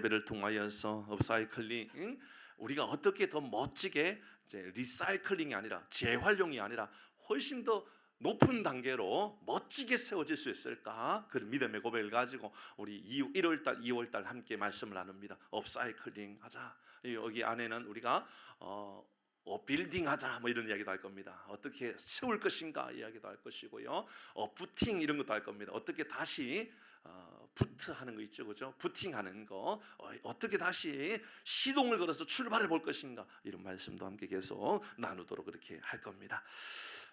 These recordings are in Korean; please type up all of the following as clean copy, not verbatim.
예배를 통하여서 업사이클링, 우리가 어떻게 더 멋지게 이제 리사이클링이 아니라 재활용이 아니라 훨씬 더 높은 단계로 멋지게 세워질 수 있을까? 그런 믿음의 고백을 가지고 우리 1월달, 2월달 함께 말씀을 나눕니다. 업사이클링 하자. 여기 안에는 우리가 빌딩 하자 뭐 이런 이야기도 할 겁니다. 어떻게 세울 것인가 이야기도 할 것이고요. 부팅 이런 것도 할 겁니다. 어떻게 다시 부트하는 거 있죠, 그죠? 부팅하는 거 어떻게 다시 시동을 걸어서 출발해 볼 것인가 이런 말씀도 함께 계속 나누도록 그렇게 할 겁니다.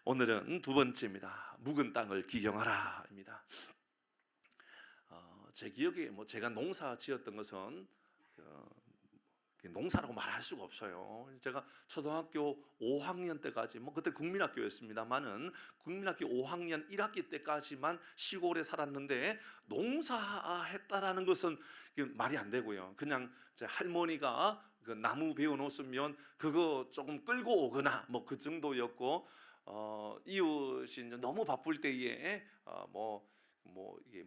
오늘은 두 번째입니다. 묵은 땅을 기경하라입니다. 제 기억에 제가 농사 지었던 것은 농사라고 말할 수가 없어요. 제가 초등학교 5학년 때까지 그때 국민학교였습니다만은 국민학교 5학년 1학기 때까지만 시골에 살았는데 농사했다라는 것은 말이 안 되고요. 그냥 제 할머니가 그 나무 베어 놓으면 그거 조금 끌고 오거나 그 정도였고, 이웃이 너무 바쁠 때에 이게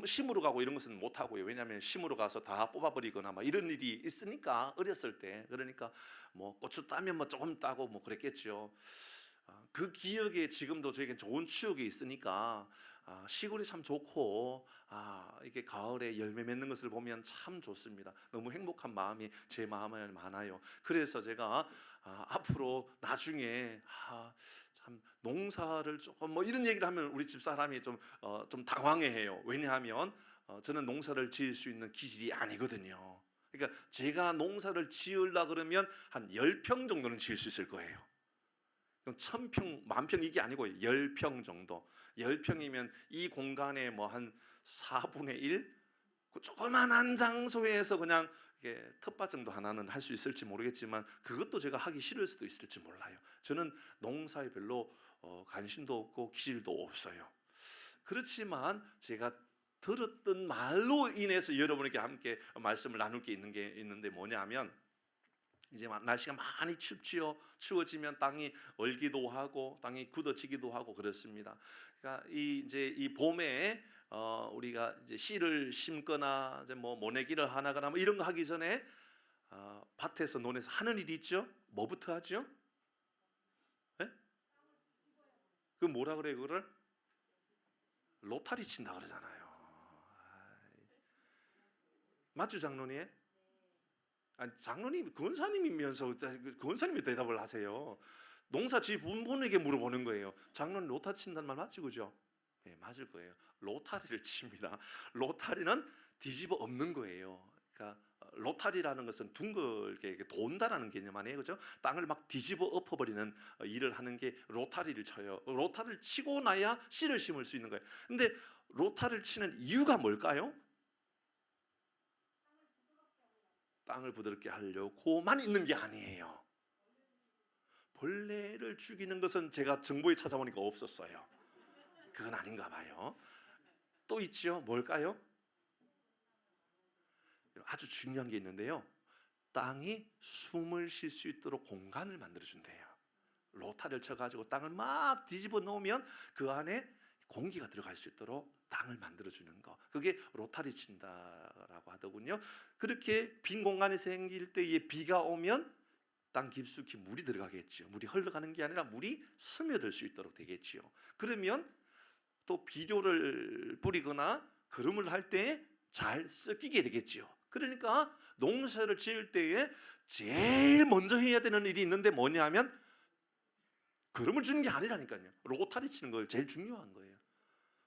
심으러 가고 이런 것은 못 하고요. 왜냐하면 심으러 가서 다 뽑아버리거나 이런 일이 있으니까 어렸을 때. 그러니까 고추 따면 조금 따고 그랬겠죠. 그 기억에 지금도 저에게 좋은 추억이 있으니까 시골이 참 좋고 이게 가을에 열매 맺는 것을 보면 참 좋습니다. 너무 행복한 마음이 제 마음에 많아요. 그래서 제가 앞으로 나중에 참 농사를 조금 이런 얘기를 하면 우리 집 사람이 좀 당황해해요. 왜냐하면 저는 농사를 지을 수 있는 기질이 아니거든요. 그러니까 제가 농사를 지으려 그러면 한 10평 정도는 지을 수 있을 거예요. 1000평, 10,000평 이게 아니고 10평 정도. 10평이면 이 공간에 한 4분의 1? 그 조그만한 장소에서 그냥 텃밭 정도 하나는 할 수 있을지 모르겠지만 그것도 제가 하기 싫을 수도 있을지 몰라요. 저는 농사에 별로 관심도 없고 기질도 없어요. 그렇지만 제가 들었던 말로 인해서 여러분에게 함께 말씀을 나눌 게 있는데 뭐냐면, 이제 날씨가 많이 추워지면 땅이 얼기도 하고 땅이 굳어지기도 하고 그렇습니다. 그러니까 이 봄에 우리가 이제 씨를 심거나 이제 모내기를 하거나 이런 거 하기 전에 밭에서 논에서 하는 일이 있죠. 뭐부터 하죠? 네? 그 뭐라 그래요? 그걸 로타리 친다 그러잖아요. 맞죠, 장로님? 아니, 장로님 권사님이면서 권사님이 대답을 하세요. 농사 지분분에게 물어보는 거예요. 장로는 로타 친다는 말 맞지, 그죠? 네, 맞을 거예요. 로타리를 칩니다. 로타리는 뒤집어 엎는 거예요. 그러니까 로타리라는 것은 둥글게 돈다라는 개념 아니에요, 그죠? 땅을 막 뒤집어 엎어버리는 일을 하는 게 로타리를 쳐요. 로타리를 치고 나야 씨를 심을 수 있는 거예요. 근데 로타리를 치는 이유가 뭘까요? 땅을 부드럽게 하려고만 있는 게 아니에요. 벌레를 죽이는 것은 제가 정보에 찾아보니까 없었어요. 그건 아닌가 봐요. 또 있죠. 뭘까요? 아주 중요한 게 있는데요. 땅이 숨을 쉴 수 있도록 공간을 만들어준대요. 로타를 쳐가지고 땅을 막 뒤집어 놓으면 그 안에 공기가 들어갈 수 있도록 땅을 만들어주는 거, 그게 로타리 친다라고 하더군요. 그렇게 빈 공간이 생길 때에 비가 오면 땅 깊숙이 물이 들어가겠죠. 물이 흘러가는 게 아니라 물이 스며들 수 있도록 되겠지요. 그러면 또 비료를 뿌리거나 거름을 할 때 잘 섞이게 되겠지요. 그러니까 농사를 지을 때에 제일 먼저 해야 되는 일이 있는데 뭐냐면 거름을 주는 게 아니라니까요. 로타리 치는 걸 제일 중요한 거예요.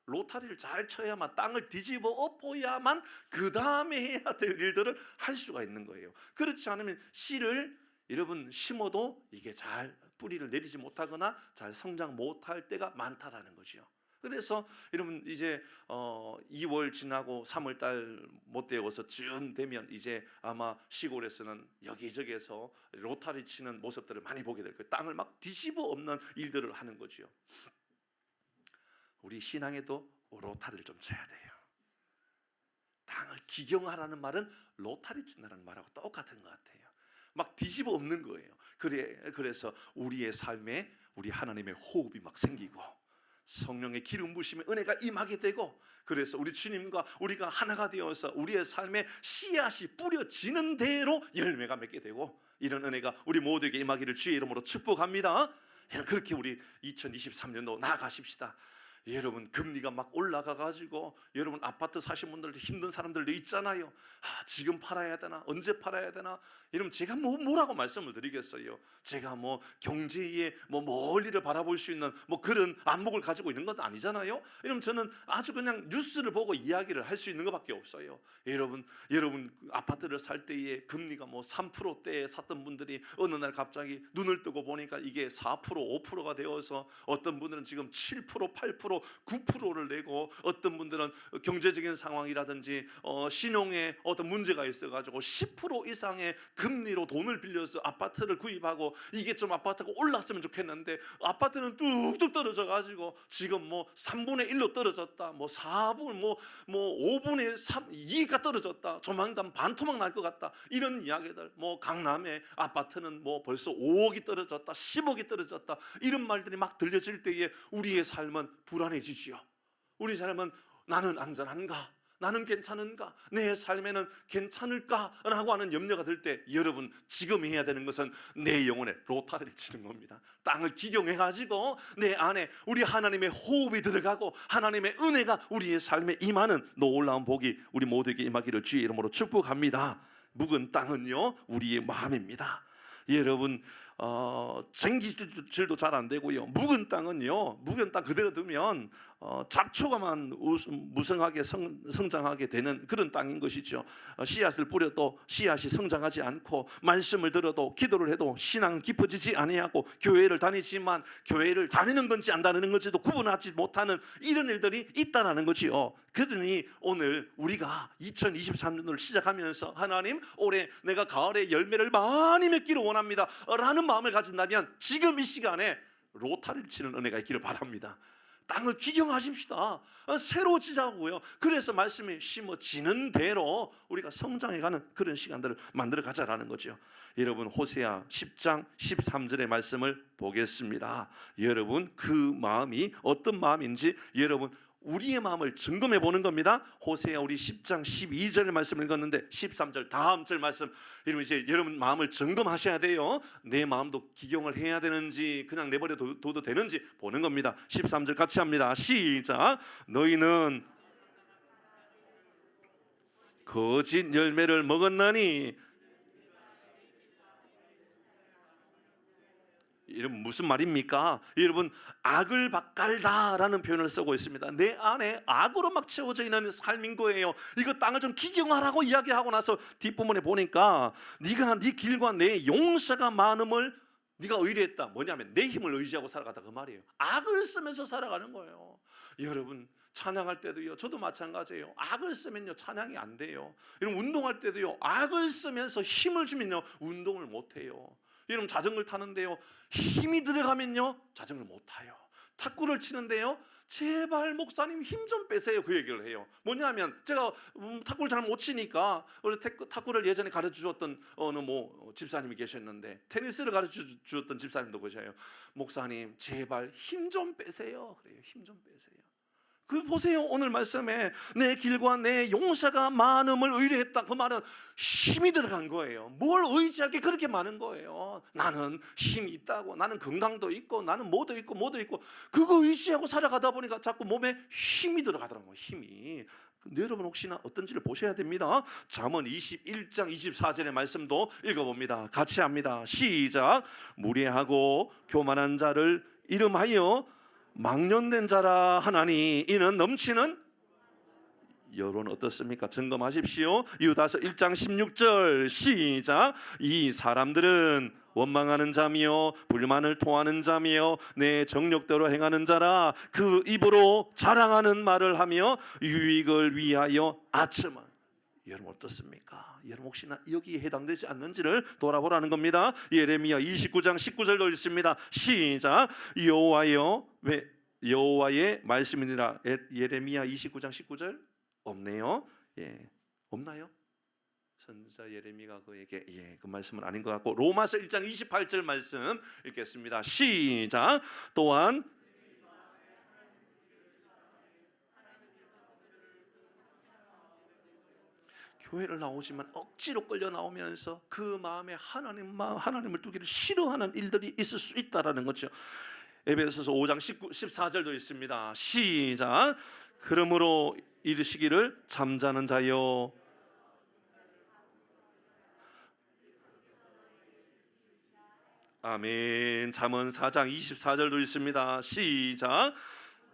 로타리를 잘 쳐야만, 땅을 뒤집어 엎어야만 그 다음에 해야 될 일들을 할 수가 있는 거예요. 그렇지 않으면 씨를 여러분 심어도 이게 잘 뿌리를 내리지 못하거나 잘 성장 못할 때가 많다라는 거죠. 그래서 여러분 이제 2월 지나고 3월 달 못 되어서 쯤 되면 이제 아마 시골에서는 여기저기에서 로타리 치는 모습들을 많이 보게 될 거예요. 땅을 막 뒤집어 엎는 일들을 하는 거죠. 우리 신앙에도 로타리를 좀 쳐야 돼요. 땅을 기경하라는 말은 로타리 친다는 말하고 똑같은 것 같아요. 막 뒤집어 엎는 거예요. 그래서 우리의 삶에 우리 하나님의 호흡이 막 생기고 성령의 기름 부심의 은혜가 임하게 되고, 그래서 우리 주님과 우리가 하나가 되어서 우리의 삶에 씨앗이 뿌려지는 대로 열매가 맺게 되고, 이런 은혜가 우리 모두에게 임하기를 주의 이름으로 축복합니다. 그렇게 우리 2023년도 나아가십시다. 여러분, 금리가 막 올라가가지고 여러분 아파트 사신 분들도 힘든 사람들도 있잖아요. 지금 팔아야 되나, 언제 팔아야 되나. 여러분, 제가 뭐라고 말씀을 드리겠어요. 제가 경제의 멀리를 바라볼 수 있는 그런 안목을 가지고 있는 건 아니잖아요. 여러분, 저는 아주 그냥 뉴스를 보고 이야기를 할 수 있는 것밖에 없어요. 여러분 아파트를 살 때에 금리가 3%대에 샀던 분들이 어느 날 갑자기 눈을 뜨고 보니까 이게 4%, 5%가 되어서 어떤 분들은 지금 7%, 8%, 9%를 내고, 어떤 분들은 경제적인 상황이라든지 신용에 어떤 문제가 있어가지고 10% 이상의 금리로 돈을 빌려서 아파트를 구입하고, 이게 좀 아파트가 올랐으면 좋겠는데 아파트는 뚝뚝 떨어져가지고 지금 3분의 1로 떨어졌다, 4분, 5분의 3, 2가 떨어졌다, 조만간 반토막 날 것 같다, 이런 이야기들. 강남의 아파트는 벌써 5억이 떨어졌다, 10억이 떨어졌다, 이런 말들이 막 들려질 때에 우리의 삶은 불안해지지요. 우리 삶은 나는 안전한가? 나는 괜찮은가? 내 삶에는 괜찮을까? 라고 하는 염려가 들 때, 여러분 지금 해야 되는 것은 내 영혼의 로타리를 치는 겁니다. 땅을 기경해가지고 내 안에 우리 하나님의 호흡이 들어가고 하나님의 은혜가 우리의 삶에 임하는 놀라운 복이 우리 모두에게 임하기를 주의 이름으로 축복합니다. 묵은 땅은요, 우리의 마음입니다. 여러분, 쟁기질도 잘 안 되고요. 묵은 땅은요, 묵은 땅 그대로 두면 잡초가만 무성하게 성장하게 되는 그런 땅인 것이죠. 씨앗을 뿌려도 씨앗이 성장하지 않고, 말씀을 들어도 기도를 해도 신앙은 깊어지지 아니하고, 교회를 다니지만 교회를 다니는 건지 안 다니는 건지도 구분하지 못하는 이런 일들이 있다라는 거지요. 그러니 오늘 우리가 2023년도를 시작하면서, 하나님, 올해 내가 가을에 열매를 많이 맺기를 원합니다 라는 마음을 가진다면 지금 이 시간에 로타리를 치는 은혜가 있기를 바랍니다. 땅을 기경하십시다. 새로워지자고요. 그래서 말씀이 심어지는 대로 우리가 성장해가는 그런 시간들을 만들어 가자라는 거죠. 여러분, 호세아 10장 13절의 말씀을 보겠습니다. 여러분, 그 마음이 어떤 마음인지 여러분 우리의 마음을 점검해 보는 겁니다. 호세아 우리 10장 12절 말씀을 읽었는데 13절 다음 절 말씀, 여러분 이제 여러분 마음을 점검하셔야 돼요. 내 마음도 기경을 해야 되는지 그냥 내버려 둬도 되는지 보는 겁니다. 13절 같이 합니다. 시작. 너희는 거짓 열매를 먹었나니. 여러분, 무슨 말입니까? 여러분, 악을 밭갈다라는 표현을 쓰고 있습니다. 내 안에 악으로 막 채워져 있는 삶인 거예요. 이거 땅을 좀 기경하라고 이야기하고 나서 뒷부분에 보니까 네가 네 길과 내 용서가 많음을 네가 의뢰했다. 뭐냐면 내 힘을 의지하고 살아가다, 그 말이에요. 악을 쓰면서 살아가는 거예요. 여러분, 찬양할 때도요, 저도 마찬가지예요. 악을 쓰면요 찬양이 안 돼요. 여러분, 운동할 때도요, 악을 쓰면서 힘을 주면요 운동을 못 해요. 여러분, 자전거를 타는데요, 힘이 들어가면요 자전거를 못 타요. 탁구를 치는데요, 제발 목사님 힘 좀 빼세요, 그 얘기를 해요. 뭐냐면 제가 탁구를 잘 못 치니까, 탁구를 예전에 가르쳐 주었던 어느 집사님이 계셨는데, 테니스를 가르쳐 주었던 집사님도 계셔요. 목사님 제발 힘 좀 빼세요. 그래요. 힘 좀 빼세요. 그 보세요, 오늘 말씀에 내 길과 내 용서가 많음을 의뢰했다. 그 말은 힘이 들어간 거예요. 뭘 의지할 게 그렇게 많은 거예요. 나는 힘이 있다고, 나는 건강도 있고, 나는 뭐도 있고 그거 의지하고 살아가다 보니까 자꾸 몸에 힘이 들어가더라고요. 힘이. 근데 여러분 혹시나 어떤지를 보셔야 됩니다. 잠언 21장 24절의 말씀도 읽어봅니다. 같이 합니다. 시작. 무례하고 교만한 자를 이름하여 망령된 자라 하나니 이는 넘치는. 여러분 어떻습니까? 점검하십시오. 유다서 1장 16절 시작. 이 사람들은 원망하는 자며 불만을 토하는 자며 내 정욕대로 행하는 자라. 그 입으로 자랑하는 말을 하며 유익을 위하여 아첨을. 여러분 어떻습니까? 여러분 혹시나 여기에 해당되지 않는지를 돌아보라는 겁니다. 예레미야 29장 19절도 있습니다. 시작. 여호와의 말씀이니라. 예레미야 29장 19절 없네요. 예, 없나요? 선지자 예레미야가 그에게 그 말씀은 아닌 것 같고, 로마서 1장 28절 말씀 읽겠습니다. 시작. 또한 교회를 나오지만 억지로 끌려 나오면서 그 마음에 하나님을 두기를 싫어하는 일들이 있을 수 있다라는 거죠. 에베소서 5장 14절도 있습니다. 시작. 그러므로 이르시기를 잠자는 자여. 아멘. 잠언 4장 24절도 있습니다. 시작.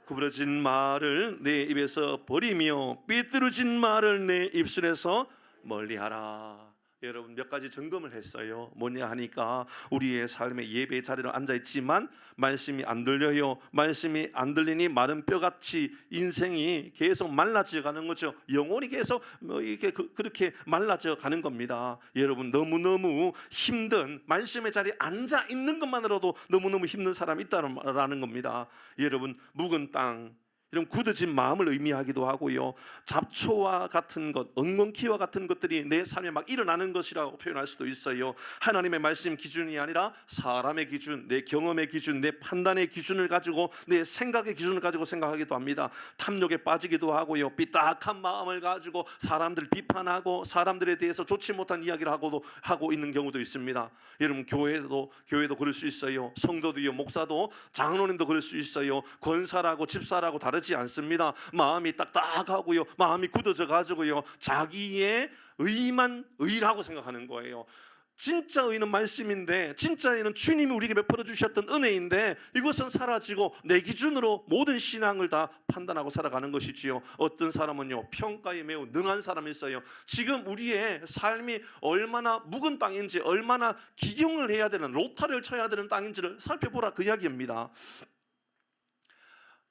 구부러진 말을 내 입에서 버리며 삐뚤어진 말을 내 입술에서 멀리하라. 여러분 몇 가지 점검을 했어요. 뭐냐 하니까 우리의 삶의 예배 자리에 앉아있지만 말씀이 안 들려요. 말씀이 안 들리니 마른 뼈같이 인생이 계속 말라져 가는 거죠. 영혼이 계속 이렇게 그렇게 말라져 가는 겁니다. 여러분 너무너무 힘든, 말씀의 자리에 앉아 있는 것만으로도 너무너무 힘든 사람이 있다는 겁니다. 여러분 묵은 땅, 이런 굳어진 마음을 의미하기도 하고요. 잡초와 같은 것, 엉겅퀴와 같은 것들이 내 삶에 막 일어나는 것이라고 표현할 수도 있어요. 하나님의 말씀 기준이 아니라 사람의 기준, 내 경험의 기준, 내 판단의 기준을 가지고, 내 생각의 기준을 가지고 생각하기도 합니다. 탐욕에 빠지기도 하고요. 삐딱한 마음을 가지고 사람들 비판하고 사람들에 대해서 좋지 못한 이야기를 하고 있는 경우도 있습니다. 여러분 교회도 그럴 수 있어요. 성도도요, 목사도, 장로님도 그럴 수 있어요. 권사라고 집사라고 다르지 않습니다. 마음이 딱딱하고요, 마음이 굳어져 가지고요, 자기의 의만 의라고 생각하는 거예요. 진짜 의는 말씀인데, 진짜 의는 주님이 우리에게 베풀어 주셨던 은혜인데, 이것은 사라지고 내 기준으로 모든 신앙을 다 판단하고 살아가는 것이지요. 어떤 사람은요, 평가에 매우 능한 사람이 있어요. 지금 우리의 삶이 얼마나 묵은 땅인지, 얼마나 기경을 해야 되는, 로타를 쳐야 되는 땅인지를 살펴보라, 그 이야기입니다.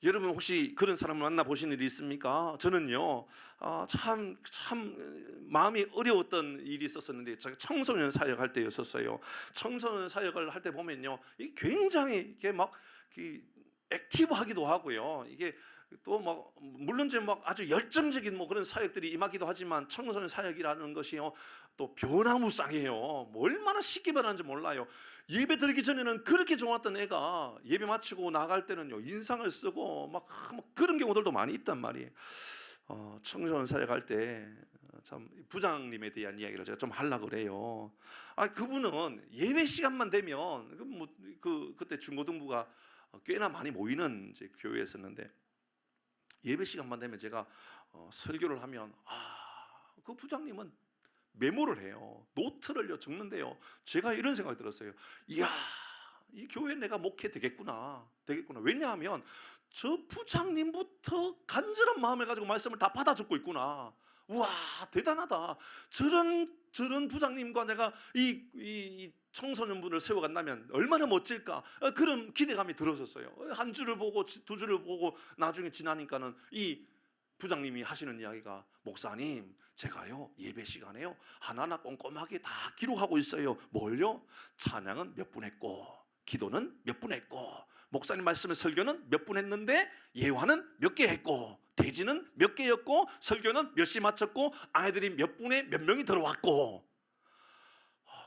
여러분 혹시 그런 사람을 만나보신 일이 있습니까? 저는요 참 마음이 어려웠던 일이 있었는데, 제가 청소년 사역할 때였었어요. 청소년 사역을 할 때 보면요, 이게 굉장히 이게 막 액티브하기도 하고요, 이게 또 막 물론 이제 막 아주 열정적인 뭐 그런 사역들이 임하기도 하지만, 청소년 사역이라는 것이요 또 변화무쌍해요. 뭐 얼마나 쉽게 변하는지 몰라요. 예배 드리기 전에는 그렇게 좋았던 애가 예배 마치고 나갈 때는요 인상을 쓰고 막 그런 경우들도 많이 있단 말이에요. 청소년 사역할 때 참 부장님에 대한 이야기를 제가 좀 하려고 그래요. 그분은 예배 시간만 되면 그때 중고등부가 꽤나 많이 모이는 이제 교회였었는데, 예배 시간만 되면 제가 설교를 하면 그 부장님은 메모를 해요. 노트를요 적는데요, 제가 이런 생각이 들었어요. 이야, 이 교회에 내가 목회 되겠구나. 왜냐하면 저 부장님부터 간절한 마음을 가지고 말씀을 다 받아 적고 있구나. 우와, 대단하다. 저런 부장님과 내가 이 청소년분을 세워간다면 얼마나 멋질까, 그런 기대감이 들었었어요. 한 줄을 보고 두 줄을 보고 나중에 지나니까는 이 부장님이 하시는 이야기가, 목사님 제가요 예배 시간에요 하나하나 꼼꼼하게 다 기록하고 있어요. 뭘요? 찬양은 몇 분 했고, 기도는 몇 분 했고, 목사님 말씀의 설교는 몇 분 했는데 예화는 몇 개 했고, 대지는 몇 개였고, 설교는 몇 시 마쳤고, 아이들이 몇 분에 몇 명이 들어왔고.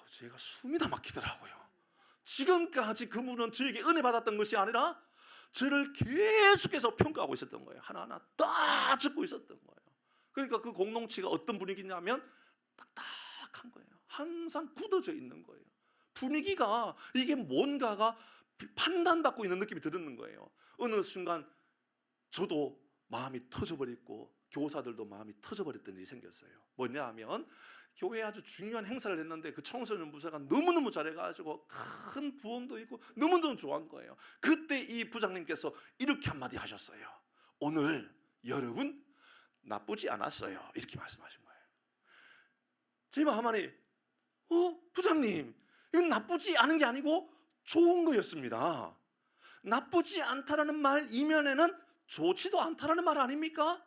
제가 숨이 다 막히더라고요. 지금까지 그분은 저에게 은혜 받았던 것이 아니라 저를 계속해서 평가하고 있었던 거예요. 하나하나 다 적고 있었던 거예요. 그러니까 그 공동체가 어떤 분위기냐면 딱딱한 거예요. 항상 굳어져 있는 거예요. 분위기가 이게 뭔가가 판단받고 있는 느낌이 드는 거예요. 어느 순간 저도 마음이 터져버렸고 교사들도 마음이 터져버렸던 일이 생겼어요. 뭐냐 하면, 교회에 아주 중요한 행사를 했는데 그 청소년 부사가 너무너무 잘해가지고 큰 부흥도 있고 너무너무 좋아한 거예요. 그때 이 부장님께서 이렇게 한마디 하셨어요. 오늘 여러분 나쁘지 않았어요. 이렇게 말씀하신 거예요. 제 마음 안에 부장님, 이건 나쁘지 않은 게 아니고 좋은 거였습니다. 나쁘지 않다라는 말 이면에는 좋지도 않다라는 말 아닙니까?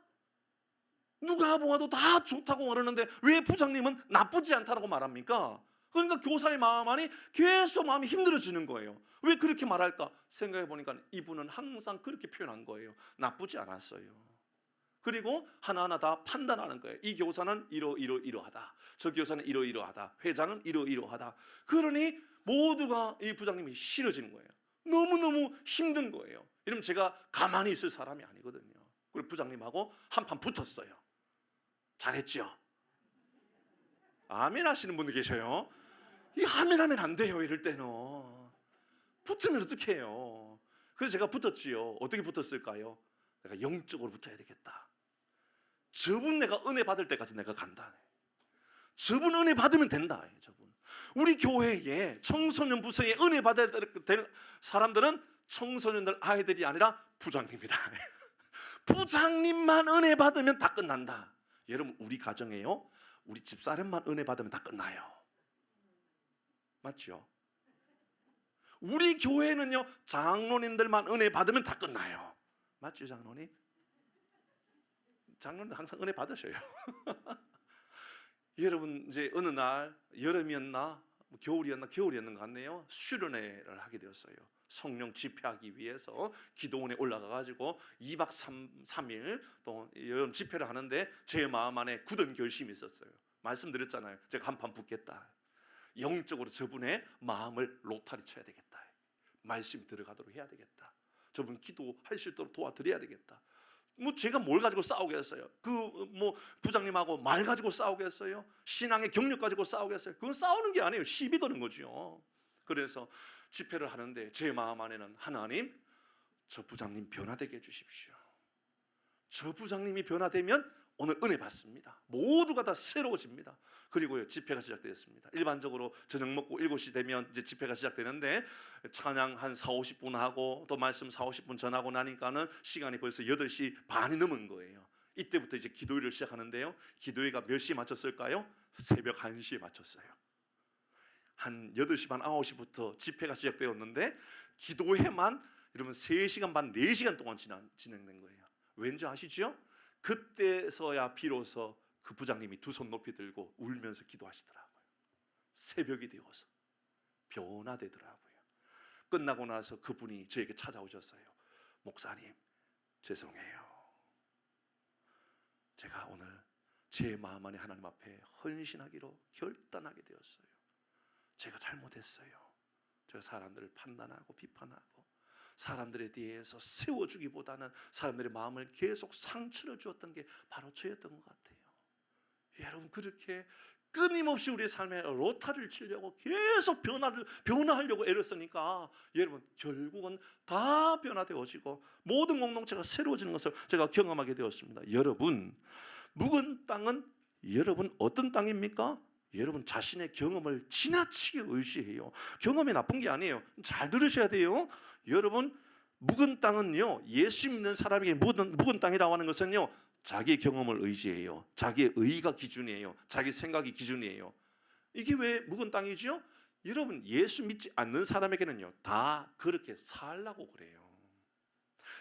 누가 보아도 다 좋다고 말하는데 왜 부장님은 나쁘지 않다라고 말합니까? 그러니까 교사의 마음 안이 계속 마음이 힘들어지는 거예요. 왜 그렇게 말할까 생각해 보니까 이분은 항상 그렇게 표현한 거예요. 나쁘지 않았어요. 그리고 하나하나 다 판단하는 거예요. 이 교사는 이러이러하다, 저 교사는 이러이러하다, 회장은 이러이러하다. 그러니 모두가 이 부장님이 싫어지는 거예요. 너무너무 힘든 거예요. 이러면 제가 가만히 있을 사람이 아니거든요. 그리고 부장님하고 한판 붙었어요. 잘했죠? 아멘 하시는 분도 계셔요. 이 아멘하면 안 돼요. 이럴 때는 붙으면 어떡해요. 그래서 제가 붙었지요. 어떻게 붙었을까요? 내가 영적으로 붙어야 되겠다. 저분 내가 은혜 받을 때까지 내가 간다. 저분 은혜 받으면 된다. 저분. 우리 교회에 청소년 부서에 은혜 받아야 될 사람들은 청소년들 아이들이 아니라 부장님이다. 부장님만 은혜 받으면 다 끝난다. 여러분, 우리 가정에요, 우리 집사람만 은혜 받으면 다 끝나요. 맞죠? 우리 교회는요, 장로님들만 은혜 받으면 다 끝나요. 맞죠, 장로님? 장로님 항상 은혜 받으셔요. 여러분, 이제 어느 날 여름이었나 겨울이었는 것 같네요. 수련회를 하게 되었어요. 성령 집회하기 위해서 기도원에 올라가 가지고 2박 3일 또 여름 집회를 하는데 제 마음 안에 굳은 결심이 있었어요. 말씀드렸잖아요. 제가 한판 붙겠다. 영적으로 저분의 마음을 로타리 쳐야 되겠다. 말씀이 들어가도록 해야 되겠다. 저분 기도할 수 있도록 도와드려야 되겠다. 뭐 제가 뭘 가지고 싸우겠어요? 부장님하고 말 가지고 싸우겠어요? 신앙의 경력 가지고 싸우겠어요? 그건 싸우는 게 아니에요. 시비 거는 거죠. 그래서 집회를 하는데 제 마음 안에는, 하나님, 저 부장님 변화되게 해주십시오. 저 부장님이 변화되면 오늘 은혜 받습니다. 모두가 다 새로워집니다. 그리고요, 집회가 시작되었습니다. 일반적으로 저녁 먹고 7시 되면 이제 집회가 시작되는데 찬양 한 40-50분 하고 또 말씀 40-50분 전하고 나니까는 시간이 벌써 8시 반이 넘은 거예요. 이때부터 이제 기도회를 시작하는데요. 기도회가 몇 시에 맞췄을까요? 새벽 1시에 맞췄어요. 한 8시 반, 9시부터 집회가 시작되었는데 기도회만 여러분 3시간 반, 4시간 동안 진행된 거예요. 왠지 아시죠? 그때서야 비로소 그 부장님이 두 손 높이 들고 울면서 기도하시더라고요. 새벽이 되어서 변화되더라고요. 끝나고 나서 그분이 저에게 찾아오셨어요. 목사님, 죄송해요. 제가 오늘 제 마음 안에 하나님 앞에 헌신하기로 결단하게 되었어요. 제가 잘못했어요. 제가 사람들을 판단하고 비판하고 사람들에 대해서 세워주기보다는 사람들의 마음을 계속 상처를 주었던 게 바로 저였던 것 같아요. 여러분, 그렇게 끊임없이 우리의 삶에 로타를 치려고 계속 변화하려고 애를 쓰니까 여러분, 결국은 다 변화되어지고 모든 공동체가 새로워지는 것을 제가 경험하게 되었습니다. 여러분, 묵은 땅은 여러분 어떤 땅입니까? 여러분 자신의 경험을 지나치게 의지해요. 경험이 나쁜 게 아니에요. 잘 들으셔야 돼요. 여러분, 묵은 땅은요, 예수 믿는 사람에게 묵은 땅이라고 하는 것은요, 자기 경험을 의지해요. 자기의 의가 기준이에요. 자기 생각이 기준이에요. 이게 왜 묵은 땅이죠? 여러분, 예수 믿지 않는 사람에게는요, 다 그렇게 살라고 그래요.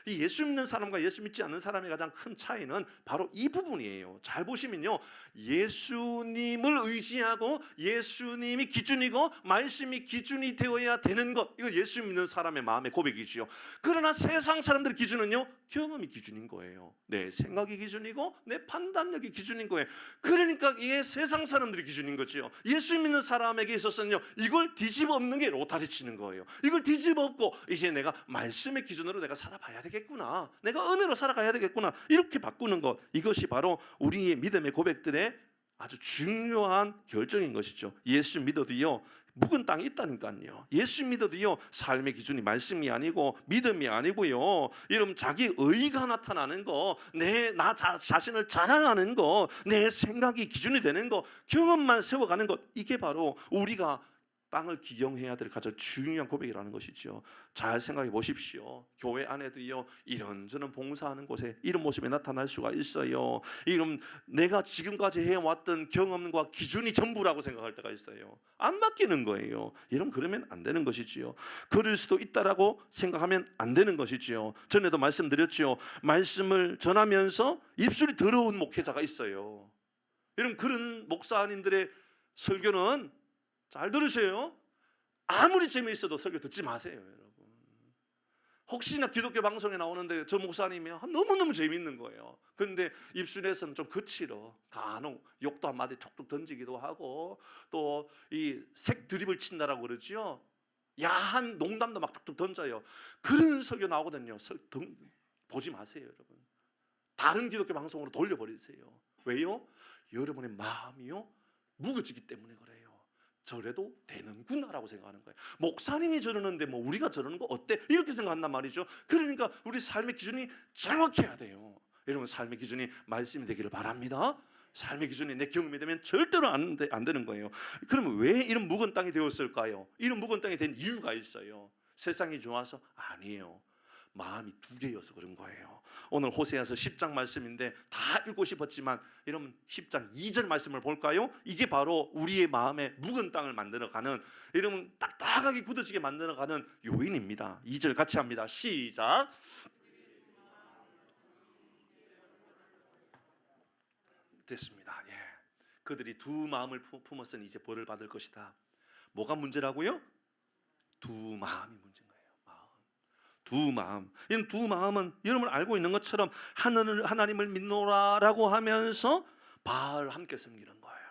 이 예수 믿는 사람과 예수 믿지 않는 사람의 가장 큰 차이는 바로 이 부분이에요. 잘 보시면요, 예수님을 의지하고 예수님이 기준이고 말씀이 기준이 되어야 되는 것, 이거 예수 믿는 사람의 마음의 고백이지요. 그러나 세상 사람들의 기준은요, 경험이 기준인 거예요. 내 생각이 기준이고 내 판단력이 기준인 거예요. 그러니까 이게 세상 사람들의 기준인 거죠. 예수 믿는 사람에게 있어서는요, 이걸 뒤집어 엎는 게 로타리 치는 거예요. 이걸 뒤집어 엎고 이제 내가 말씀의 기준으로 내가 살아봐야 되겠구나, 내가 은혜로 살아가야 되겠구나, 이렇게 바꾸는 것, 이것이 바로 우리의 믿음의 고백들의 아주 중요한 결정인 것이죠. 예수 믿어도요, 묵은 땅이 있다니까요. 예수 믿어도요, 삶의 기준이 말씀이 아니고 믿음이 아니고요, 여러분, 자기 의가 나타나는 거, 나 자신을 자랑하는 거, 내 생각이 기준이 되는 거, 경험만 세워가는 것, 이게 바로 우리가 땅을 기경해야 될 가장 중요한 고백이라는 것이죠. 잘 생각해 보십시오. 교회 안에도요, 이런저런 봉사하는 곳에 이런 모습이 나타날 수가 있어요. 이런 내가 지금까지 해왔던 경험과 기준이 전부라고 생각할 때가 있어요. 안 바뀌는 거예요. 여러분, 그러면 안 되는 것이지요. 그럴 수도 있다라고 생각하면 안 되는 것이지요. 전에도 말씀드렸죠. 말씀을 전하면서 입술이 더러운 목회자가 있어요. 여러분, 그런 목사님들의 설교는 잘 들으세요. 아무리 재미있어도 설교 듣지 마세요, 여러분. 혹시나 기독교 방송에 나오는데 저 목사님이 너무너무 재미있는 거예요. 그런데 입술에서는 좀 거칠어. 간혹 욕도 한마디 툭툭 던지기도 하고, 또 이 색 드립을 친다라고 그러죠. 야한 농담도 막 툭툭 던져요. 그런 설교 나오거든요. 보지 마세요, 여러분. 다른 기독교 방송으로 돌려버리세요. 왜요? 여러분의 마음이요, 무거지기 때문에 그래요. 저래도 되는구나라고 생각하는 거예요. 목사님이 저러는데 뭐 우리가 저러는 거 어때? 이렇게 생각한단 말이죠. 그러니까 우리 삶의 기준이 정확해야 돼요. 여러분, 삶의 기준이 말씀이 되기를 바랍니다. 삶의 기준이 내 경험이 되면 절대로 안 되는 거예요. 그러면 왜 이런 묵은 땅이 되었을까요? 이런 묵은 땅이 된 이유가 있어요. 세상이 좋아서? 아니에요. 마음이 두 개여서 그런 거예요. 오늘 호세아서 10장 말씀인데 다 읽고 싶었지만 여러분 10장 2절 말씀을 볼까요? 이게 바로 우리의 마음에 묵은 땅을 만들어가는, 여러분 딱딱하게 굳어지게 만들어가는 요인입니다. 2절 같이 합니다. 시작. 됐습니다. 예. 그들이 두 마음을 품었으니 이제 벌을 받을 것이다. 뭐가 문제라고요? 두 마음이 문제인 거예요. 두 마음. 이런 두 마음은 여러분 알고 있는 것처럼 하나님을 믿노라라고 하면서 바알 함께 섬기는 거예요.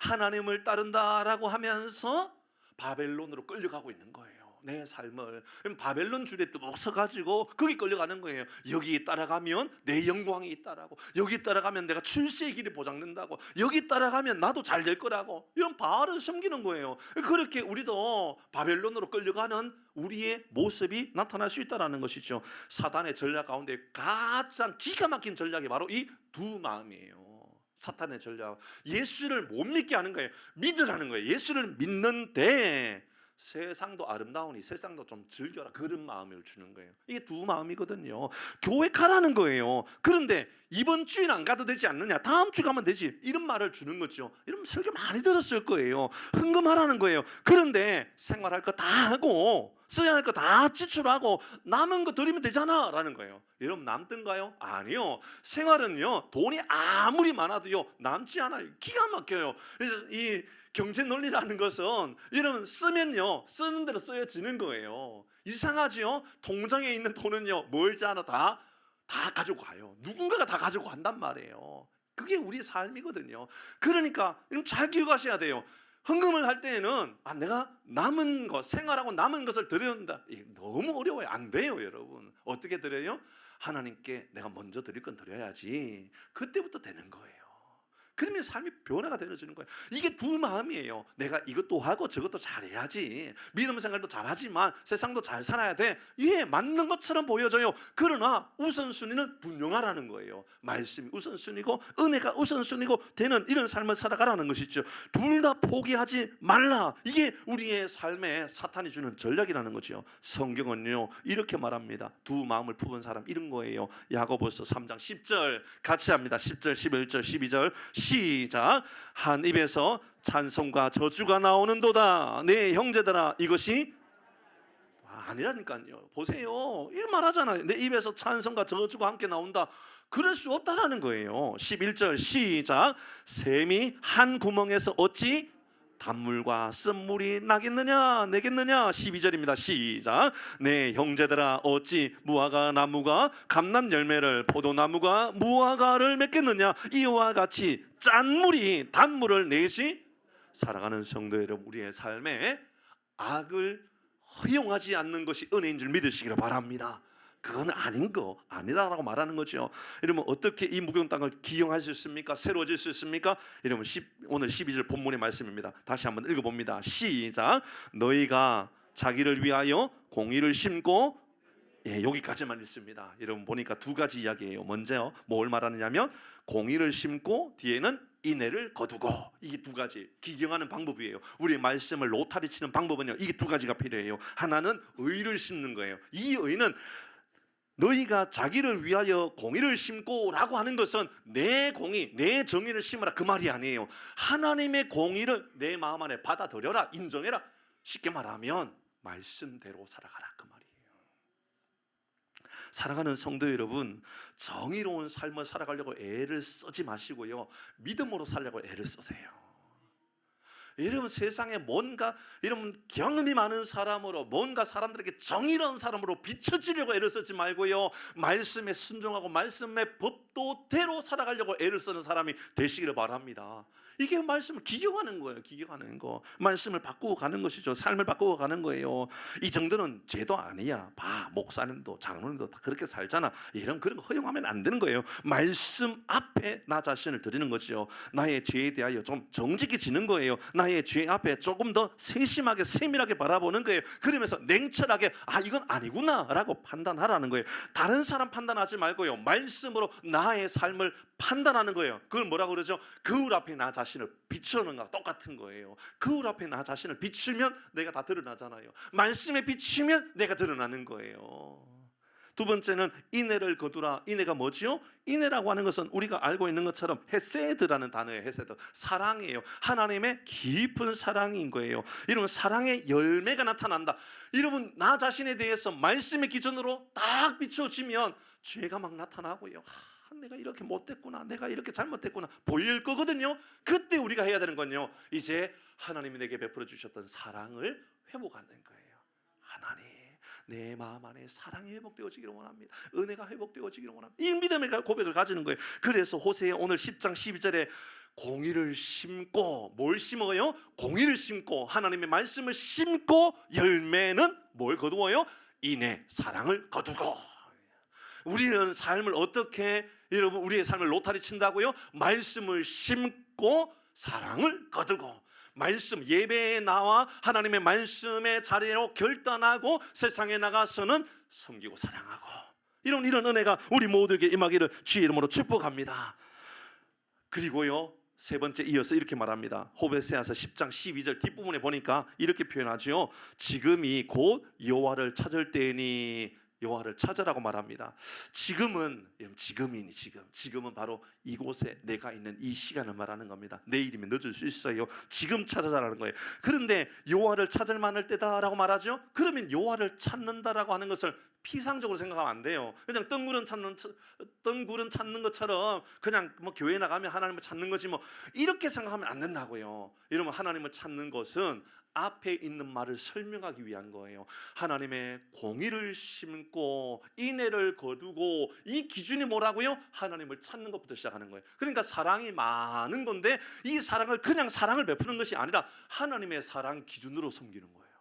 하나님을 따른다라고 하면서 바벨론으로 끌려가고 있는 거예요. 내 삶을 바벨론 줄에 뚝 서가지고 거기 끌려가는 거예요. 여기 따라가면 내 영광이 있다라고, 여기 따라가면 내가 출세의 길이 보장된다고, 여기 따라가면 나도 잘 될 거라고, 이런 바알을 섬기는 거예요. 그렇게 우리도 바벨론으로 끌려가는 우리의 모습이 나타날 수 있다는 것이죠. 사단의 전략 가운데 가장 기가 막힌 전략이 바로 이 두 마음이에요. 사탄의 전략, 예수를 못 믿게 하는 거예요. 믿으라는 거예요. 예수를 믿는데 세상도 아름다우니 세상도 좀 즐겨라, 그런 마음을 주는 거예요. 이게 두 마음이거든요. 교회 가라는 거예요. 그런데 이번 주엔 안 가도 되지 않느냐, 다음 주 가면 되지, 이런 말을 주는 거죠. 이런 설교 많이 들었을 거예요. 헌금하라는 거예요. 그런데 생활할 거 다 하고 써야 할 거 다 지출하고 남은 거 드리면 되잖아 라는 거예요. 여러분 남던가요? 아니요. 생활은요, 돈이 아무리 많아도요 남지 않아요. 기가 막혀요. 그래서 이 경제 논리라는 것은 여러분 쓰면요 쓰는 대로 써야지는 거예요. 이상하지요? 통장에 있는 돈은요 멀지 않아 다 가지고 가요. 누군가가 다 가지고 간단 말이에요. 그게 우리 삶이거든요. 그러니까 잘 기억하셔야 돼요. 헌금을 할 때에는 내가 남은 것, 생활하고 남은 것을 드려야 한다. 너무 어려워요. 안 돼요, 여러분. 어떻게 드려요? 하나님께 내가 먼저 드릴 건 드려야지. 그때부터 되는 거예요. 그러면 삶이 변화가 되어지는 거예요. 이게 두 마음이에요. 내가 이것도 하고 저것도 잘해야지. 믿음 생활도 잘하지만 세상도 잘 살아야 돼. 예, 맞는 것처럼 보여져요. 그러나 우선순위는 분명하라는 거예요. 말씀이 우선순위고 은혜가 우선순위고 되는 이런 삶을 살아가라는 것이죠. 둘 다 포기하지 말라. 이게 우리의 삶에 사탄이 주는 전략이라는 거죠. 성경은요 이렇게 말합니다. 두 마음을 품은 사람 이런 거예요. 야고보서 3장 10절 같이 합니다. 10절, 11절, 12절 시작. 한 입에서 찬송과 저주가 나오는도다. 내 형제들아 이것이 아니라니까요. 보세요. 이 말하잖아요. 내 입에서 찬송과 저주가 함께 나온다. 그럴 수 없다라는 거예요. 11절 시작. 샘이 한 구멍에서 어찌 단물과 쓴물이 나겠느냐 내겠느냐. 12절입니다. 시작. 내 형제들아 어찌 무화과 나무가 감람 열매를 포도나무가 무화과를 맺겠느냐. 이와 같이 짠물이 단물을 내지. 살아가는 성도 여러분, 우리의 삶에 악을 허용하지 않는 것이 은혜인 줄 믿으시기를 바랍니다. 그건 아니다라고 말하는 거죠. 여러분 어떻게 이 무거운 땅을 기용할 수 있습니까? 새로워질 수 있습니까? 여러분 오늘 12절 본문의 말씀입니다. 다시 한번 읽어봅니다. 시작. 너희가 자기를 위하여 공의를 심고, 여기까지만 읽습니다. 여러분 보니까 두 가지 이야기예요. 먼저 뭘 말하느냐면 공의를 심고 뒤에는 인애를 거두고, 이게 두 가지 기경하는 방법이에요. 우리의 말씀을 로타리 치는 방법은요 이게 두 가지가 필요해요. 하나는 의를 심는 거예요. 이 의는 너희가 자기를 위하여 공의를 심고 라고 하는 것은 내 공의, 내 정의를 심으라 그 말이 아니에요. 하나님의 공의를 내 마음 안에 받아들여라, 인정해라. 쉽게 말하면 말씀대로 살아가라 그 말이에요. 사랑하는 성도 여러분, 정의로운 삶을 살아가려고 애를 쓰지 마시고요 믿음으로 살려고 애를 쓰세요. 여러분 세상에 뭔가 여러분 경험이 많은 사람으로, 뭔가 사람들에게 정의로운 사람으로 비춰지려고 애를 쓰지 말고요 말씀에 순종하고 말씀의 법도대로 살아가려고 애를 쓰는 사람이 되시기를 바랍니다. 이게 말씀을 기경하는 거예요. 기경하는 거. 말씀을 바꾸고 가는 것이죠. 삶을 바꾸고 가는 거예요. 이 정도는 죄도 아니야. 봐, 목사님도 장로님도 다 그렇게 살잖아. 이런 그런 거 허용하면 안 되는 거예요. 말씀 앞에 나 자신을 드리는 거죠. 나의 죄에 대하여 좀 정직해지는 거예요. 나의 죄 앞에 조금 더 세심하게 세밀하게 바라보는 거예요. 그러면서 냉철하게 이건 아니구나라고 판단하라는 거예요. 다른 사람 판단하지 말고요. 말씀으로 나의 삶을 판단하는 거예요. 그걸 뭐라고 그러죠? 거울 앞에 나 자신을 비추는 거랑 똑같은 거예요. 거울 앞에 나 자신을 비추면 내가 다 드러나잖아요. 말씀에 비추면 내가 드러나는 거예요. 두 번째는 인애를 거두라. 인애가 뭐지요? 인애라고 하는 것은 우리가 알고 있는 것처럼 헤세드라는 단어예요. 헤세드, 사랑이에요. 하나님의 깊은 사랑인 거예요. 여러분, 사랑의 열매가 나타난다. 여러분, 나 자신에 대해서 말씀의 기준으로 딱 비춰지면 죄가 막 나타나고요. 내가 이렇게 못됐구나, 내가 이렇게 잘못됐구나 보일 거거든요. 그때 우리가 해야 되는 건요, 이제 하나님이 내게 베풀어 주셨던 사랑을 회복하는 거예요. 하나님, 내 마음 안에 사랑이 회복되어지기를 원합니다. 은혜가 회복되어지기를 원합니다. 이 믿음의 고백을 가지는 거예요. 그래서 호세아 오늘 10장 12절에 공의를 심고, 뭘 심어요? 공의를 심고 하나님의 말씀을 심고 열매는 뭘 거두어요? 인애, 사랑을 거두고. 우리는 삶을 어떻게, 여러분, 우리의 삶을 로타리 친다고요? 말씀을 심고 사랑을 거두고, 말씀 예배에 나와 하나님의 말씀의 자리로 결단하고 세상에 나가서는 섬기고 사랑하고, 이런 은혜가 우리 모두에게 임하기를 주의 이름으로 축복합니다. 그리고요, 세 번째 이어서 이렇게 말합니다. 호세아서 10장 12절 뒷부분에 보니까 이렇게 표현하죠. 지금이 곧 여호와를 찾을 때니, 여호와를 찾으라고 말합니다. 지금은 바로 이곳에 내가 있는 이 시간을 말하는 겁니다. 내일이면 늦을 수 있어요. 지금 찾아라는 거예요. 그런데 여호와를 찾을 만할 때다라고 말하죠. 그러면 여호와를 찾는다라고 하는 것을 피상적으로 생각하면 안 돼요. 그냥 뜬구름 찾는 것처럼 그냥 뭐 교회 나가면 하나님을 찾는 거지 뭐 이렇게 생각하면 안 된다고요. 여러분, 하나님을 찾는 것은 앞에 있는 말을 설명하기 위한 거예요. 하나님의 공의를 심고 인애를 거두고, 이 기준이 뭐라고요? 하나님을 찾는 것부터 시작하는 거예요. 그러니까 사랑이 많은 건데, 이 사랑을 그냥 사랑을 베푸는 것이 아니라 하나님의 사랑 기준으로 섬기는 거예요.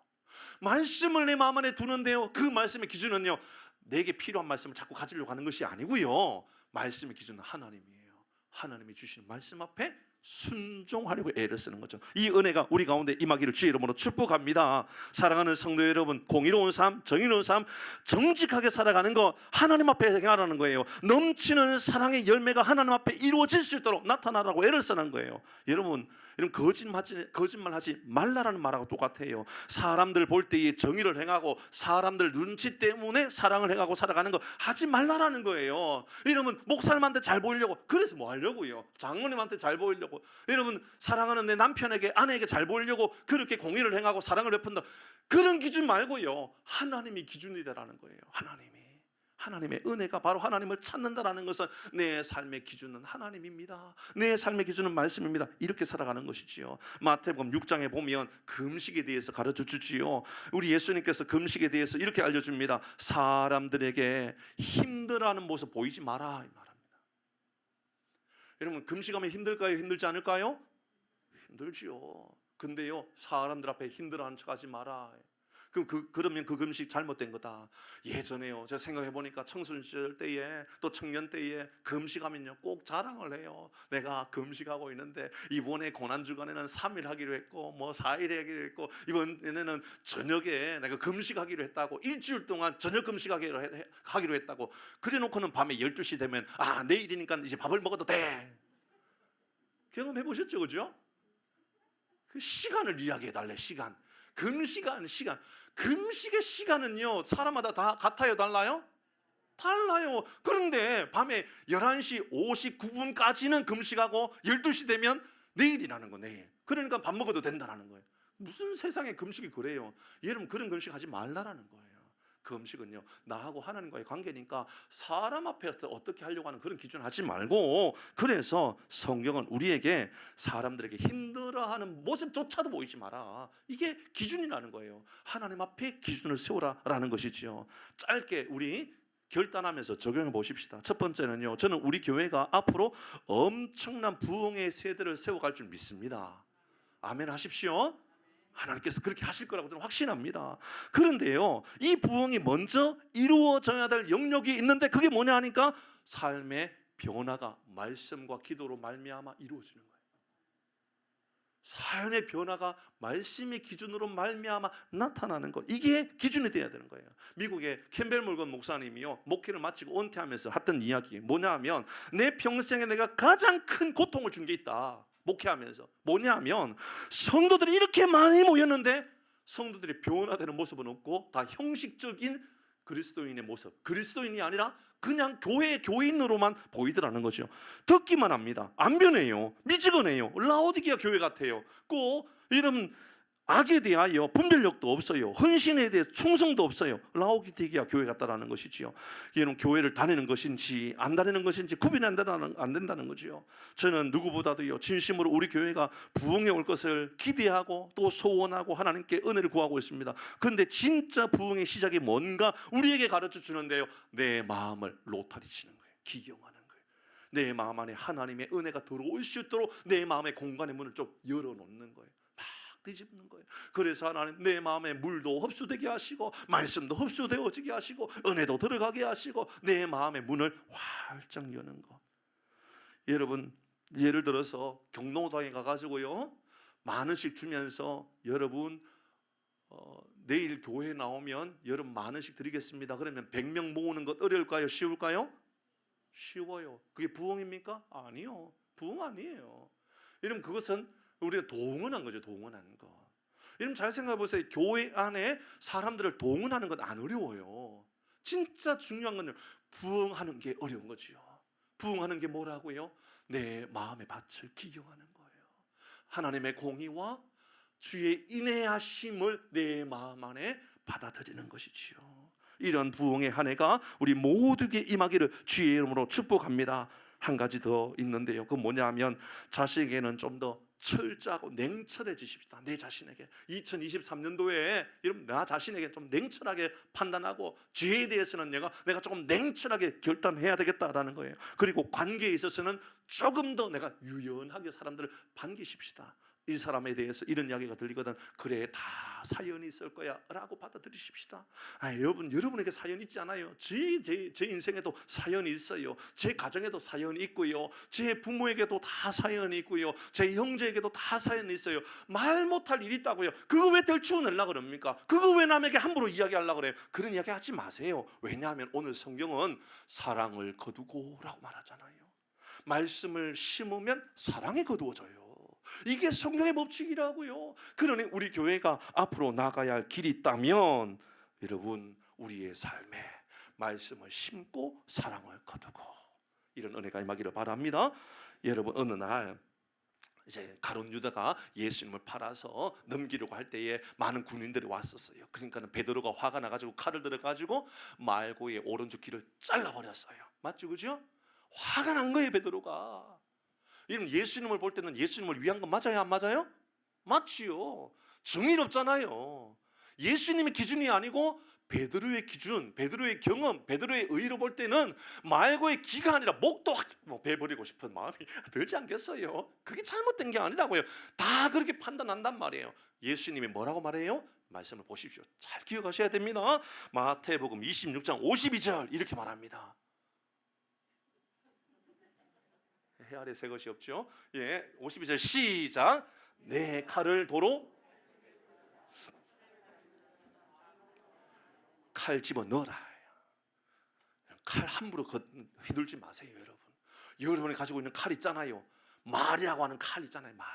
말씀을 내 마음 안에 두는데요, 그 말씀의 기준은요, 내게 필요한 말씀을 자꾸 가지려고 하는 것이 아니고요, 말씀의 기준은 하나님이에요. 하나님이 주신 말씀 앞에 순종하려고 애를 쓰는 거죠. 이 은혜가 우리 가운데 임하기를 주의 이름으로 축복합니다. 사랑하는 성도 여러분, 공의로운 삶, 정의로운 삶, 정직하게 살아가는 거 하나님 앞에 행하라는 거예요. 넘치는 사랑의 열매가 하나님 앞에 이루어질 수 있도록 나타나라고 애를 쓰는 거예요. 여러분, 거짓말하지 말라라는 말하고 똑같아요. 사람들 볼 때에 정의를 행하고 사람들 눈치 때문에 사랑을 행하고 살아가는 거 하지 말라라는 거예요. 여러분, 목사님한테 잘 보이려고, 그래서 뭐 하려고요? 장모님한테 잘 보이려고, 여러분, 사랑하는 내 남편에게, 아내에게 잘 보이려고 그렇게 공의를 행하고 사랑을 베푼다, 그런 기준 말고요, 하나님이 기준이다라는 거예요. 하나님의 은혜가 바로 하나님을 찾는다라는 것은 내 삶의 기준은 하나님입니다. 내 삶의 기준은 말씀입니다. 이렇게 살아가는 것이지요. 마태복음 6장에 보면 금식에 대해서 가르쳐 주지요. 우리 예수님께서 금식에 대해서 이렇게 알려줍니다. 사람들에게 힘들어하는 모습 보이지 마라, 이 말합니다. 여러분, 금식하면 힘들까요? 힘들지 않을까요? 힘들지요. 근데요, 사람들 앞에 힘들어하는 척하지 마라. 그러면 그 금식 잘못된 거다. 예전에요, 제가 생각해 보니까 청소년 시절 때에 또 청년 때에 금식하면요 꼭 자랑을 해요. 내가 금식하고 있는데 이번에 고난주간에는 3일 하기로 했고 뭐 4일 하기로 했고 이번에는 저녁에 내가 금식하기로 했다고, 일주일 동안 저녁 금식하기로 했다고. 그래 놓고는 밤에 12시 되면 내일이니까 이제 밥을 먹어도 돼. 경험해 보셨죠? 그죠? 그 시간을 이야기해 달래. 시간. 금식의 시간은요, 사람마다 다 같아요, 달라요? 달라요. 그런데 밤에 11시 59분까지는 금식하고 12시 되면 내일이라는 거, 내일. 그러니까 밥 먹어도 된다는 거예요. 무슨 세상에 금식이 그래요? 여러분, 그런 금식 하지 말라라는 거예요. 그 음식은요, 나하고 하나님과의 관계니까 사람 앞에서 어떻게 하려고 하는 그런 기준 하지 말고, 그래서 성경은 우리에게 사람들에게 힘들어하는 모습조차도 보이지 마라, 이게 기준이라는 거예요. 하나님 앞에 기준을 세우라라는 것이지요. 짧게 우리 결단하면서 적용해 보십시다. 첫 번째는요, 저는 우리 교회가 앞으로 엄청난 부흥의 세대를 세워갈 줄 믿습니다. 아멘 하십시오. 하나님께서 그렇게 하실 거라고 저는 확신합니다. 그런데요, 이 부흥이 먼저 이루어져야 될 영역이 있는데 그게 뭐냐 하니까 삶의 변화가 말씀과 기도로 말미암아 이루어지는 거예요. 삶의 변화가 말씀의 기준으로 말미암아 나타나는 것, 이게 기준이 돼야 되는 거예요. 미국의 캠벨 몰건 목사님이요, 목회를 마치고 은퇴하면서 했던 이야기 뭐냐 하면, 내 평생에 내가 가장 큰 고통을 준 게 있다, 목회하면서. 뭐냐 하면 성도들이 이렇게 많이 모였는데 성도들이 변화되는 모습은 없고 다 형식적인 그리스도인의 모습, 그리스도인이 아니라 그냥 교인으로만 보이더라는 거죠. 듣기만 합니다. 안 변해요. 미지근해요. 라오디게아 교회 같아요. 꼭 이런 악에 대하여 분별력도 없어요. 헌신에 대해 충성도 없어요. 라오디게아 교회 같다라는 것이지요. 이는 교회를 다니는 것인지 안 다니는 것인지 구분이 안 된다는 거지요. 저는 누구보다도요, 진심으로 우리 교회가 부흥해 올 것을 기대하고 또 소원하고 하나님께 은혜를 구하고 있습니다. 그런데 진짜 부흥의 시작이 뭔가 우리에게 가르쳐 주는데요, 내 마음을 로타리 치는 거예요. 기경하는 거예요. 내 마음 안에 하나님의 은혜가 들어올 수 있도록 내 마음의 공간의 문을 좀 열어놓는 거예요. 뒤집는 거예요. 그래서 하나님, 내 마음에 물도 흡수되게 하시고 말씀도 흡수되어지게 하시고 은혜도 들어가게 하시고 내 마음의 문을 활짝 여는 것. 여러분, 예를 들어서 경로당에 가가지고요, 만 원씩 주면서 여러분 내일 교회 나오면 여러분 만 원씩 드리겠습니다. 그러면 100명 모으는 것 어려울까요? 쉬울까요? 쉬워요. 그게 부흥입니까? 아니요, 부흥 아니에요. 여러분, 그것은 우리가 동원한 거죠. 동원한 거. 여러분, 잘 생각해 보세요. 교회 안에 사람들을 동원하는 건 안 어려워요. 진짜 중요한 건 부흥하는 게 어려운 거죠. 부흥하는 게 뭐라고요? 내 마음의 밭을 기경하는 거예요. 하나님의 공의와 주의 인내하심을 내 마음 안에 받아들이는 것이지요. 이런 부흥의 한 해가 우리 모두에게 임하기를 주의 이름으로 축복합니다. 한 가지 더 있는데요, 그건 뭐냐 하면 자식에게는 좀 더 철저하고 냉철해지십시다. 내 자신에게 2023년도에 여러분, 나 자신에게 좀 냉철하게 판단하고 죄에 대해서는 내가 조금 냉철하게 결단해야 되겠다라는 거예요. 그리고 관계에 있어서는 조금 더 내가 유연하게 사람들을 반기십시다. 이 사람에 대해서 이런 이야기가 들리거든, 그래, 다 사연이 있을 거야 라고 받아들이십시다. 여러분에게 사연이 있지 않아요? 제 인생에도 사연이 있어요. 제 가정에도 사연이 있고요, 제 부모에게도 다 사연이 있고요, 제 형제에게도 다 사연이 있어요. 말 못할 일이 있다고요. 그거 왜 들추어내려고 그럽니까? 그거 왜 남에게 함부로 이야기하려고 그래요? 그런 이야기 하지 마세요. 왜냐하면 오늘 성경은 사랑을 거두고 라고 말하잖아요. 말씀을 심으면 사랑이 거두어져요. 이게 성경의 법칙이라고요. 그러니 우리 교회가 앞으로 나가야 할 길이 있다면, 여러분, 우리의 삶에 말씀을 심고 사랑을 거두고 이런 은혜가 임하기를 바랍니다. 여러분, 어느 날 이제 가룟 유다가 예수님을 팔아서 넘기려고 할 때에 많은 군인들이 왔었어요. 그러니까 베드로가 화가 나가지고 칼을 들어가지고 말고의 오른쪽 귀를 잘라버렸어요. 맞죠, 그죠? 화가 난 거예요, 베드로가. 예수님을 볼 때는 예수님을 위한 건 맞아요, 안 맞아요? 맞지요. 정의롭잖아요. 예수님의 기준이 아니고 베드로의 기준, 베드로의 경험, 베드로의 의로 볼 때는 말고의 기가 아니라 목도 베버리고 싶은 마음이 들지 않겠어요? 그게 잘못된 게 아니라고요. 다 그렇게 판단한단 말이에요. 예수님이 뭐라고 말해요? 말씀을 보십시오. 잘 기억하셔야 됩니다. 마태복음 26장 52절 이렇게 말합니다. 해 아래 새 것이 없죠. 52절 시작. 내 칼을 도로 칼 집어 넣어라. 칼 함부로 휘둘지 마세요, 여러분. 여러분이 가지고 있는 칼 있잖아요. 말이라고 하는 칼 있잖아요. 말.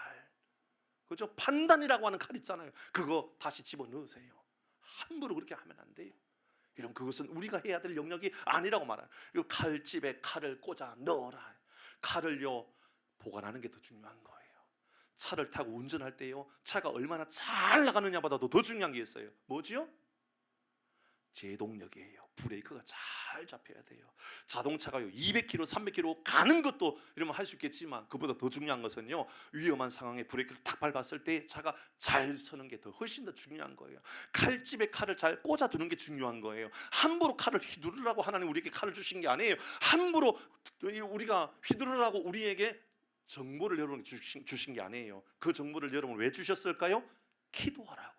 그죠? 판단이라고 하는 칼 있잖아요. 그거 다시 집어 넣으세요. 함부로 그렇게 하면 안 돼요. 이런 그것은 우리가 해야 될 영역이 아니라고 말해요. 이 칼집에 칼을 꽂아 넣어라. 칼을요, 보관하는 게 더 중요한 거예요. 차를 타고 운전할 때요, 차가 얼마나 잘 나가느냐보다도 더 중요한 게 있어요. 뭐지요? 제동력이에요. 브레이크가 잘 잡혀야 돼요. 자동차가요 200km, 300km 가는 것도 이러면 할 수 있겠지만 그보다 더 중요한 것은요, 위험한 상황에 브레이크를 탁 밟았을 때 차가 잘 서는 게 더 훨씬 더 중요한 거예요. 칼집에 칼을 잘 꽂아두는 게 중요한 거예요. 함부로 칼을 휘두르라고 하나님 우리에게 칼을 주신 게 아니에요. 함부로 우리가 휘두르라고 우리에게 정보를 여러분 주신 게 아니에요. 그 정보를 여러분 왜 주셨을까요? 기도하라고요.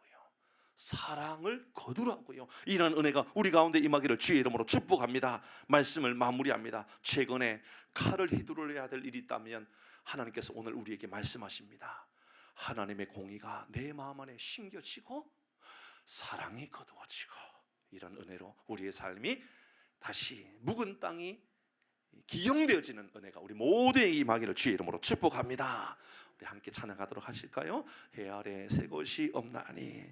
사랑을 거두라고요. 이런 은혜가 우리 가운데 임하기를 주의 이름으로 축복합니다. 말씀을 마무리합니다. 최근에 칼을 휘두르려야 될 일이 있다면 하나님께서 오늘 우리에게 말씀하십니다. 하나님의 공의가 내 마음 안에 심겨지고 사랑이 거두어지고, 이런 은혜로 우리의 삶이 다시 묵은 땅이 기영되어지는 은혜가 우리 모두에게 임하기를 주의 이름으로 축복합니다. 우리 함께 찬양하도록 하실까요? 해 아래 새 것이 없나니.